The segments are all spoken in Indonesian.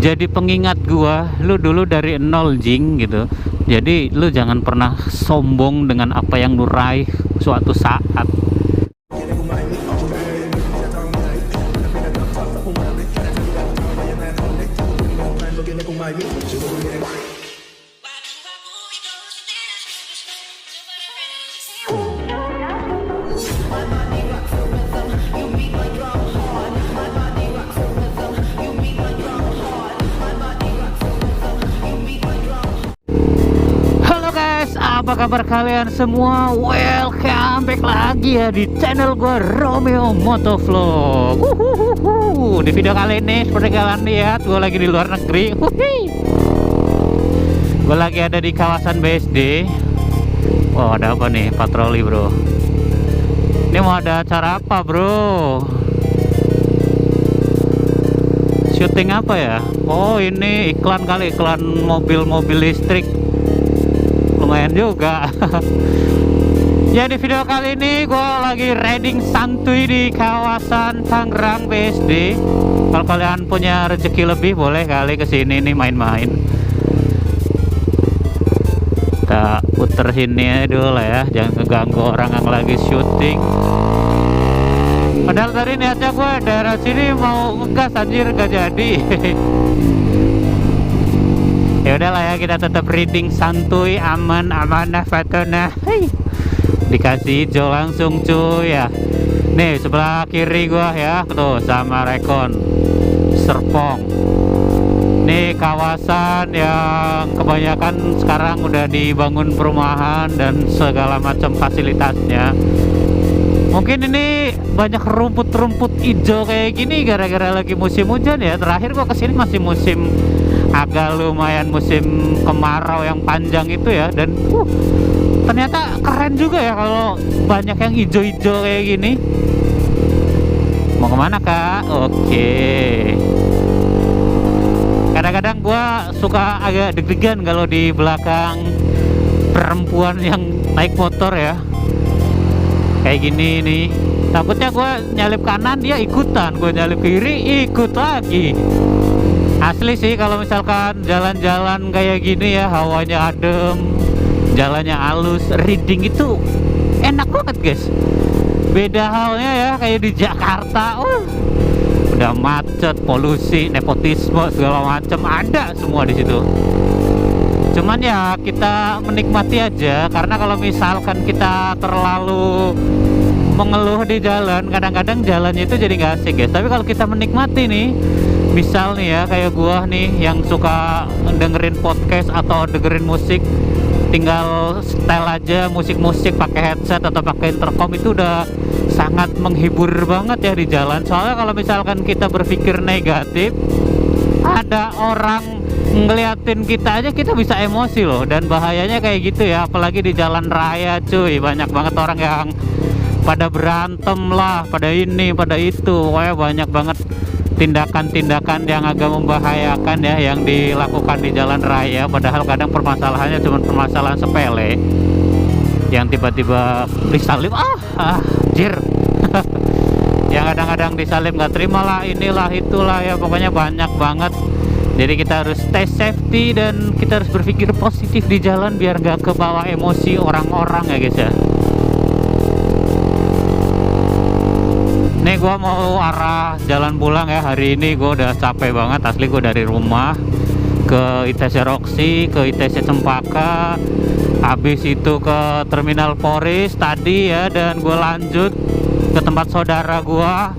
jadi pengingat gua, lu dulu dari nol jing gitu. Jadi lu jangan pernah sombong dengan apa yang lu raih suatu saat. Halo guys, apa kabar kalian semua? Welcome back lagi ya di channel gue, Romeo Motovlog. Di video kali ini seperti kalian lihat, gue lagi di luar negeri. Gue lagi ada di kawasan BSD. Wah, ada apa nih? Patroli bro. Ini mau ada acara apa bro? Syuting apa ya? Oh, ini iklan kali, iklan mobil-mobil listrik. Lumayan juga. Ya, di video kali ini gue lagi riding santuy di kawasan Tangerang BSD. Kalau kalian punya rezeki lebih, boleh kali kesini nih main-main. Kita puter sini dulu lah ya, jangan keganggu orang yang lagi syuting. Padahal tadi niatnya gue daerah sini mau ngegas, anjir gak jadi. Ya udahlah ya, kita tetap reading santuy, aman, amanah, fatona. Dikasih hijau langsung cuy ya. Nih sebelah kiri gua ya, tuh sama Rekon Serpong. Nih kawasan yang kebanyakan sekarang udah dibangun perumahan dan segala macam fasilitasnya. Mungkin ini banyak rumput-rumput hijau kayak gini gara-gara lagi musim hujan ya. Terakhir gua kesini masih musim agak lumayan musim kemarau yang panjang itu ya. Dan ternyata keren juga ya kalau banyak yang hijau-hijau kayak gini. Mau kemana kak? Oke. Kadang-kadang gua suka agak deg-degan kalau di belakang perempuan yang naik motor ya. Kayak gini nih, takutnya gue nyalip kanan dia ikutan, gue nyalip kiri ikut lagi. Asli sih kalau misalkan jalan-jalan kayak gini ya, hawanya adem, jalannya halus, reading itu enak banget guys. Beda halnya ya kayak di Jakarta, udah macet, polusi, nepotisme segala macam ada semua di situ. Cuman ya kita menikmati aja, karena kalau misalkan kita terlalu mengeluh di jalan, kadang-kadang jalannya itu jadi nggak asik guys. Tapi kalau kita menikmati nih, misal nih ya kayak gua nih yang suka dengerin podcast atau dengerin musik, tinggal setel aja musik-musik pakai headset atau pakai intercom, itu udah sangat menghibur banget ya di jalan. Soalnya kalau misalkan kita berpikir negatif, ada orang ngeliatin kita aja kita bisa emosi loh. Dan bahayanya kayak gitu ya, apalagi di jalan raya cuy, banyak banget orang yang pada berantem lah, pada ini, pada itu. Pokoknya banyak banget tindakan-tindakan yang agak membahayakan ya yang dilakukan di jalan raya. Padahal kadang permasalahannya cuma permasalahan sepele, yang tiba-tiba disalib, anjir. Yang kadang-kadang disalib nggak terima lah, inilah itulah ya, pokoknya banyak banget. Jadi kita harus stay safety dan kita harus berpikir positif di jalan biar nggak kebawa emosi orang-orang ya guys ya. Nih gua mau arah jalan pulang ya, hari ini gua udah capek banget asli. Gua dari rumah ke ITC Roxy, ke ITC Cempaka, habis itu ke Terminal Poris tadi ya, dan gua lanjut ke tempat saudara gua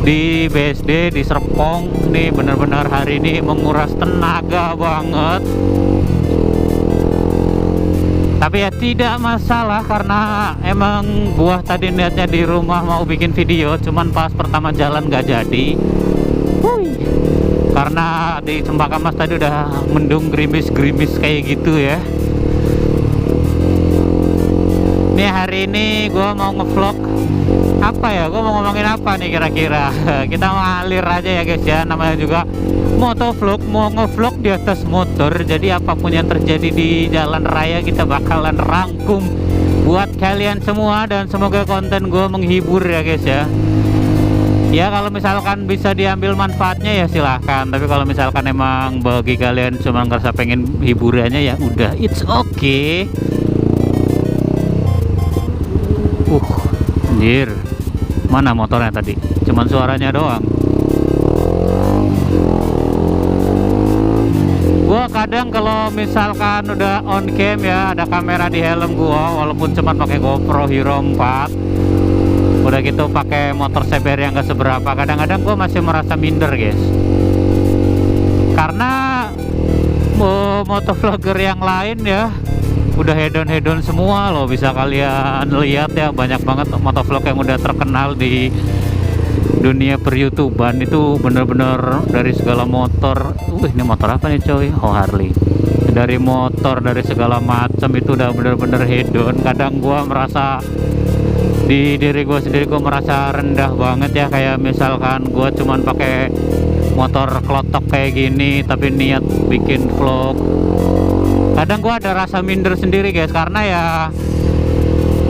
di BSD di Serpong. Nih bener-bener hari ini menguras tenaga banget, tapi ya tidak masalah karena emang gua tadi niatnya di rumah mau bikin video, cuman pas pertama jalan gak jadi. Karena di Cempaka Mas tadi udah mendung, gerimis-gerimis kayak gitu ya. Nih hari ini gua mau ngevlog apa ya, gue mau ngomongin apa nih kira-kira. Kita ngalir aja ya guys ya, namanya juga motovlog, mau ngevlog di atas motor. Jadi apapun yang terjadi di jalan raya kita bakalan rangkum buat kalian semua, dan semoga konten gue menghibur ya guys ya. Ya kalau misalkan bisa diambil manfaatnya ya silahkan, tapi kalau misalkan emang bagi kalian cuma ngerasa pengen hiburannya ya udah, it's okay. Anjir, mana motornya tadi? Cuman suaranya doang. Gua kadang kalau misalkan udah on cam ya, ada kamera di helm gua, walaupun cuman pakai GoPro Hero 4, udah gitu pakai motor CBR yang gak seberapa, kadang-kadang gua masih merasa minder guys, karena motovlogger yang lain ya udah hedon semua loh. Bisa kalian lihat ya, banyak banget motovlog yang udah terkenal di dunia per-YouTuban itu, bener-bener dari segala motor. Ini motor apa nih coy? Oh, Harley. Dari motor, dari segala macam itu udah bener-bener hedon. Kadang gua merasa di diri gua sendiri, gua merasa rendah banget ya. Kayak misalkan gua cuman pakai motor klotok kayak gini tapi niat bikin vlog, kadang gua ada rasa minder sendiri guys, karena ya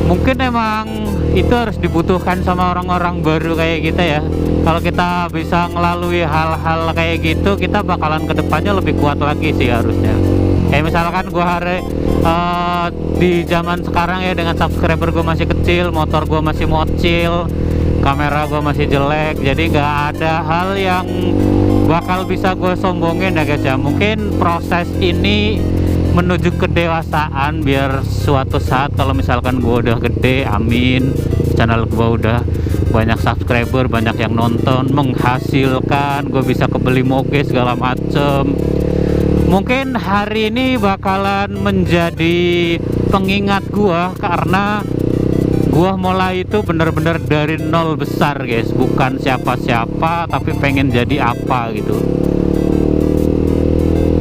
mungkin emang itu harus dibutuhkan sama orang-orang baru kayak kita ya. Kalau kita bisa melalui hal-hal kayak gitu, kita bakalan kedepannya lebih kuat lagi sih harusnya. Kayak misalkan gua di zaman sekarang ya, dengan subscriber gua masih kecil, motor gua masih mocil, kamera gua masih jelek, jadi nggak ada hal yang bakal bisa gue sombongin ya guys ya. Mungkin proses ini menuju kedewasaan, biar suatu saat kalau misalkan gue udah gede, amin, channel gue udah banyak subscriber, banyak yang nonton, menghasilkan, gue bisa kebeli moge segala macem, mungkin hari ini bakalan menjadi pengingat gue, karena gua mulai itu bener-bener dari nol besar guys, bukan siapa-siapa tapi pengen jadi apa gitu.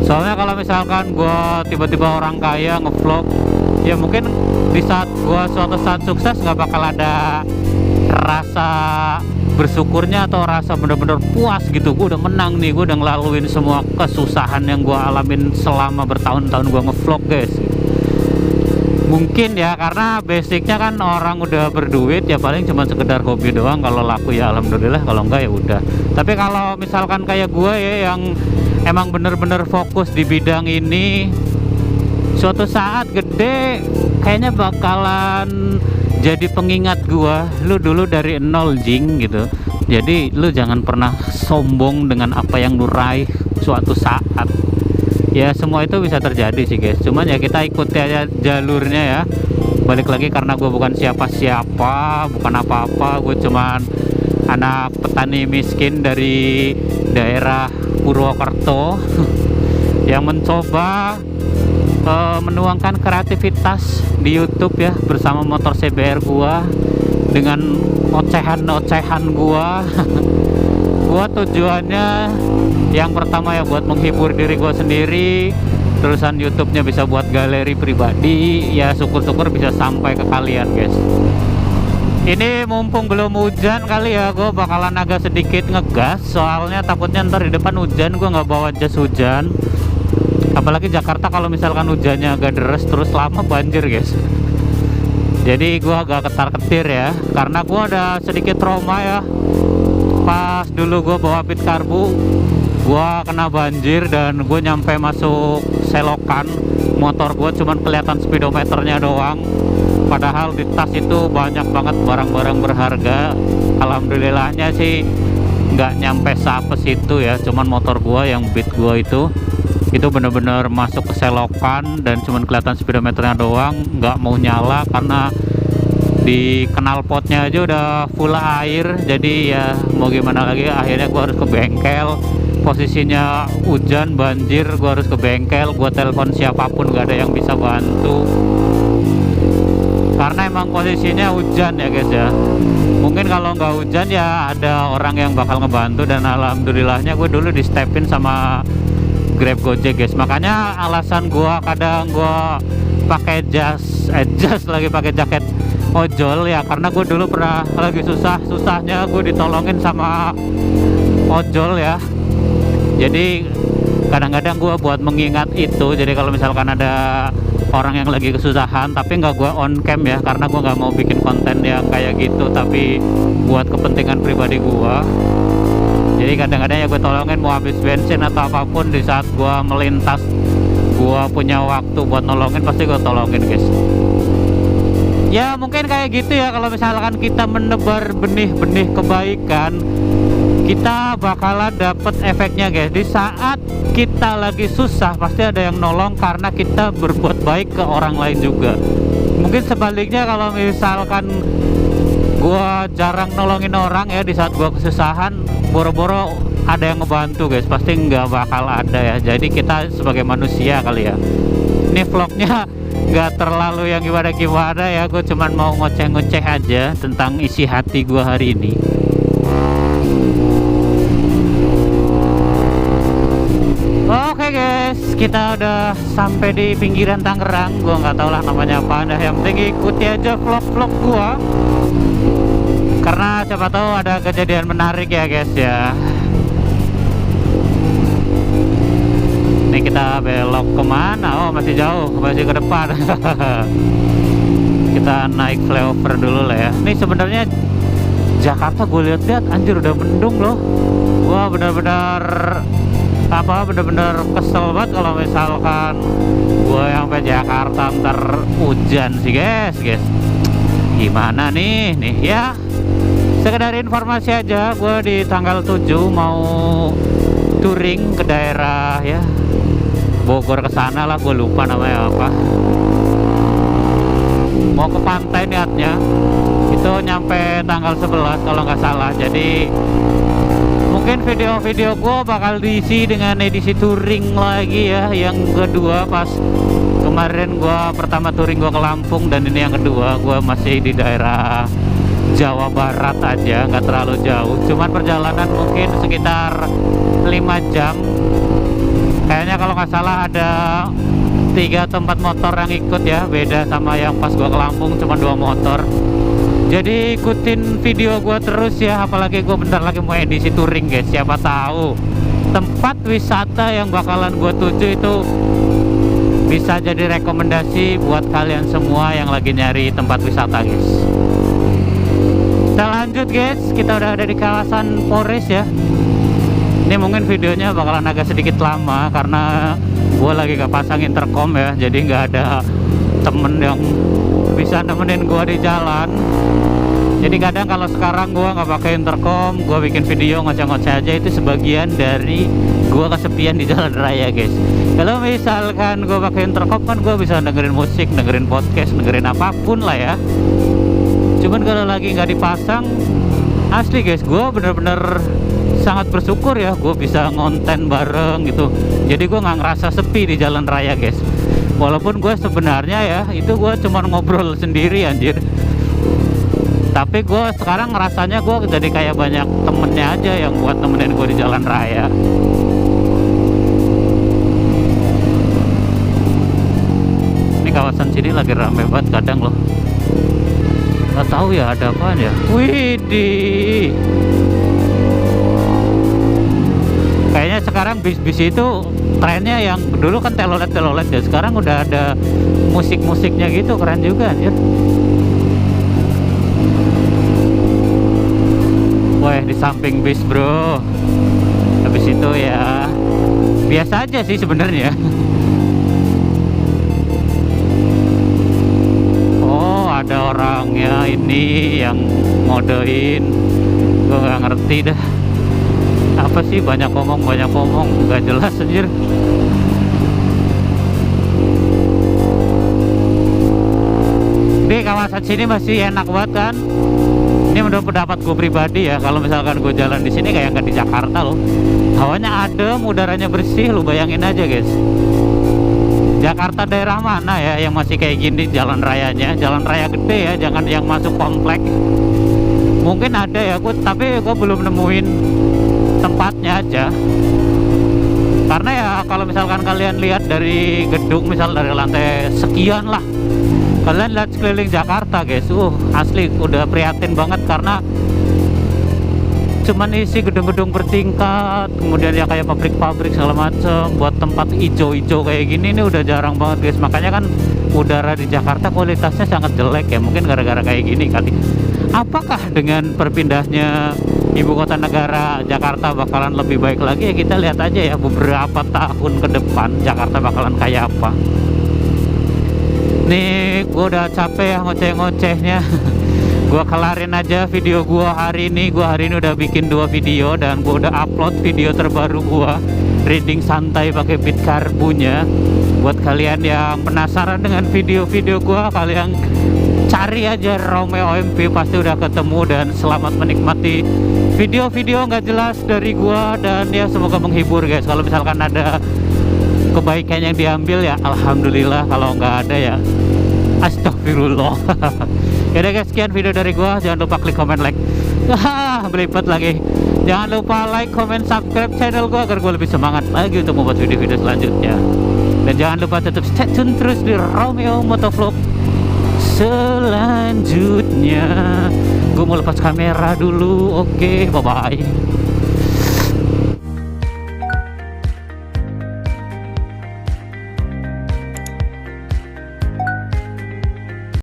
Soalnya kalau misalkan gua tiba-tiba orang kaya ngevlog, ya mungkin di saat gua suatu saat sukses nggak bakal ada rasa bersyukurnya atau rasa bener-bener puas gitu. Gua udah menang nih, gua udah ngelaluin semua kesusahan yang gua alamin selama bertahun-tahun gua ngevlog guys. Mungkin ya karena basicnya kan orang udah berduit ya, paling cuma sekedar hobi doang. Kalau laku ya alhamdulillah, kalau enggak ya udah. Tapi kalau misalkan kayak gue ya, yang emang bener-bener fokus di bidang ini, suatu saat gede kayaknya bakalan jadi pengingat gue, lu dulu dari nol jing gitu. Jadi lu jangan pernah sombong dengan apa yang lu raih suatu saat. Ya semua itu bisa terjadi sih guys, cuman ya kita ikuti aja jalurnya ya. Balik lagi, karena gue bukan siapa-siapa, bukan apa-apa, gue cuman anak petani miskin dari daerah Purwokerto yang mencoba menuangkan kreativitas di YouTube ya, bersama motor CBR gua dengan ocehan-ocehan gua. Gua tujuannya yang pertama ya buat menghibur diri gua sendiri, terusan YouTube-nya bisa buat galeri pribadi ya, syukur-syukur bisa sampai ke kalian guys. Ini mumpung belum hujan kali ya, gue bakalan agak sedikit ngegas, soalnya takutnya ntar di depan hujan, gue nggak bawa jas hujan. Apalagi Jakarta kalau misalkan hujannya agak deres terus lama banjir guys. Jadi gue agak ketar-ketir ya, karena gue ada sedikit trauma ya. Pas dulu gue bawa pit karbu, gue kena banjir dan gue nyampe masuk selokan, motor gue cuman kelihatan speedometernya doang. Padahal di tas itu banyak banget barang-barang berharga. Alhamdulillahnya sih nggak nyampe sapes itu ya, cuman motor gua yang Beat gua itu bener-bener masuk ke selokan dan cuman kelihatan speedometernya doang, nggak mau nyala karena di knalpotnya aja udah full air. Jadi ya mau gimana lagi, akhirnya gua harus ke bengkel. Posisinya hujan banjir, gua harus ke bengkel, gua telepon siapapun nggak ada yang bisa bantu. Karena emang posisinya hujan ya guys ya. Mungkin kalau nggak hujan ya ada orang yang bakal ngebantu, dan alhamdulillahnya gue dulu di stepin sama Grab Gojek guys. Makanya alasan gue kadang gue pakai jas lagi pakai jaket ojol ya, karena gue dulu pernah lagi susahnya gue ditolongin sama ojol ya. Jadi kadang-kadang gue buat mengingat itu. Jadi kalau misalkan ada orang yang lagi kesusahan tapi nggak gue on cam ya, karena gue nggak mau bikin konten yang kayak gitu tapi buat kepentingan pribadi gue. Jadi kadang-kadang ya gue tolongin, mau habis bensin atau apapun, di saat gue melintas gue punya waktu buat nolongin, pasti gue tolongin guys. Ya mungkin kayak gitu ya, kalau misalkan kita menebar benih-benih kebaikan, kita bakalan dapet efeknya guys. Di saat kita lagi susah pasti ada yang nolong karena kita berbuat baik ke orang lain juga. Mungkin sebaliknya, kalau misalkan gua jarang nolongin orang ya, di saat gua kesusahan boro-boro ada yang ngebantu guys, pasti nggak bakal ada ya. Jadi kita sebagai manusia kali ya, ini vlognya nggak terlalu yang gimana-gimana ya, gue cuman mau ngoceh-ngoceh aja tentang isi hati gua hari ini. Oke guys, kita udah sampai di pinggiran Tangerang. Gua nggak tahu lah namanya apa, nah yang penting ikuti aja vlog-vlog gua, karena siapa tahu ada kejadian menarik ya guys ya. Ini kita belok kemana? Oh masih jauh, masih ke depan. Kita naik flyover dulu lah ya. Ini sebenarnya Jakarta gue lihat-lihat anjir udah mendung loh. Wah benar-benar bener-bener kesel banget kalau misalkan gue yang sampai Jakarta ntar hujan sih guys. Gimana nih ya, sekedar informasi aja, gue di tanggal 7 mau touring ke daerah ya Bogor, ke sana lah, gue lupa namanya apa, mau ke pantai niatnya. Itu nyampe tanggal 11 kalau nggak salah. Jadi mungkin video-video gue bakal diisi dengan edisi touring lagi ya, yang kedua. Pas kemarin gue pertama touring gue ke Lampung, dan ini yang kedua gue masih di daerah Jawa Barat aja, nggak terlalu jauh, cuman perjalanan mungkin sekitar 5 jam kayaknya. Kalau nggak salah ada 3 atau 4 motor yang ikut ya, beda sama yang pas gue ke Lampung cuma 2 motor. Jadi ikutin video gue terus ya, apalagi gue bentar lagi mau edisi touring guys. Siapa tahu tempat wisata yang bakalan gue tuju itu bisa jadi rekomendasi buat kalian semua yang lagi nyari tempat wisata guys. Kita lanjut guys, kita udah ada di kawasan Polres ya. Ini mungkin videonya bakalan agak sedikit lama karena gue lagi gak pasang intercom ya, jadi nggak ada temen yang bisa nemenin gue di jalan. Jadi kadang kalau sekarang gue nggak pakai intercom, gue bikin video ngoceh-ngoceh aja, itu sebagian dari gue kesepian di jalan raya guys. Kalau misalkan gue pakai intercom kan gue bisa dengerin musik, dengerin podcast, dengerin apapun lah ya. Cuman kalau lagi nggak dipasang, asli guys, gue bener-bener sangat bersyukur ya gue bisa ngonten bareng gitu. Jadi gue nggak ngerasa sepi di jalan raya guys. Walaupun gue sebenarnya ya itu gue cuma ngobrol sendiri anjir, tapi gue sekarang ngerasanya gue jadi kayak banyak temennya aja yang buat temenin gue di jalan raya. Ini kawasan sini lagi rame banget kadang loh. Gak tahu ya ada apaan ya. Widih, kayaknya sekarang bis-bis itu trennya yang dulu kan telolet ya, sekarang udah ada musik-musiknya gitu, keren juga anjir. Wah di samping bis bro. Habis itu ya biasa aja sih sebenarnya. Oh ada orangnya ini yang ngodein, gue gak ngerti dah apa sih, banyak ngomong nggak jelas anjir. Di kawasan sini masih enak banget kan. Ini menurut pendapat gue pribadi ya, kalau misalkan gue jalan di sini kayak nggak di Jakarta loh. Hawanya adem, udaranya bersih, lu bayangin aja guys. Jakarta daerah mana ya yang masih kayak gini jalan rayanya, jalan raya gede ya, jangan yang masuk komplek. Mungkin ada ya, tapi gue belum nemuin tempatnya aja. Karena ya kalau misalkan kalian lihat dari gedung, misal dari lantai sekian lah, kalian lihat sekeliling Jakarta guys, asli udah prihatin banget. Karena cuman isi gedung-gedung bertingkat, kemudian ya kayak pabrik-pabrik segala macem. Buat tempat ijo-ijo kayak gini ini udah jarang banget guys. Makanya kan udara di Jakarta kualitasnya sangat jelek ya, mungkin gara-gara kayak gini kali. Apakah dengan perpindahnya ibu kota negara Jakarta bakalan lebih baik lagi? Ya kita lihat aja ya beberapa tahun ke depan Jakarta bakalan kayak apa. Nih gue udah capek ya ngoceh-ngocehnya. Gue kelarin aja video gue hari ini. Gue hari ini udah bikin 2 video dan gue udah upload video terbaru gue, reading santai pakai Beat Karbunya. Buat kalian yang penasaran dengan video-video gue, kalian cari aja Romeo MP, pasti udah ketemu. Dan selamat menikmati video-video nggak jelas dari gue, dan ya semoga menghibur guys. Kalau misalkan ada kebaikan yang diambil ya alhamdulillah, kalau nggak ada ya astagfirullah. Yaudah guys, sekian video dari gua. Jangan lupa klik comment, like. Belibet lagi. Jangan lupa like, comment, subscribe channel gua agar gua lebih semangat lagi untuk membuat video-video selanjutnya. Dan jangan lupa tetap stay tune terus di Romeo Motovlog selanjutnya. Gua mau lepas kamera dulu. Oke, bye bye.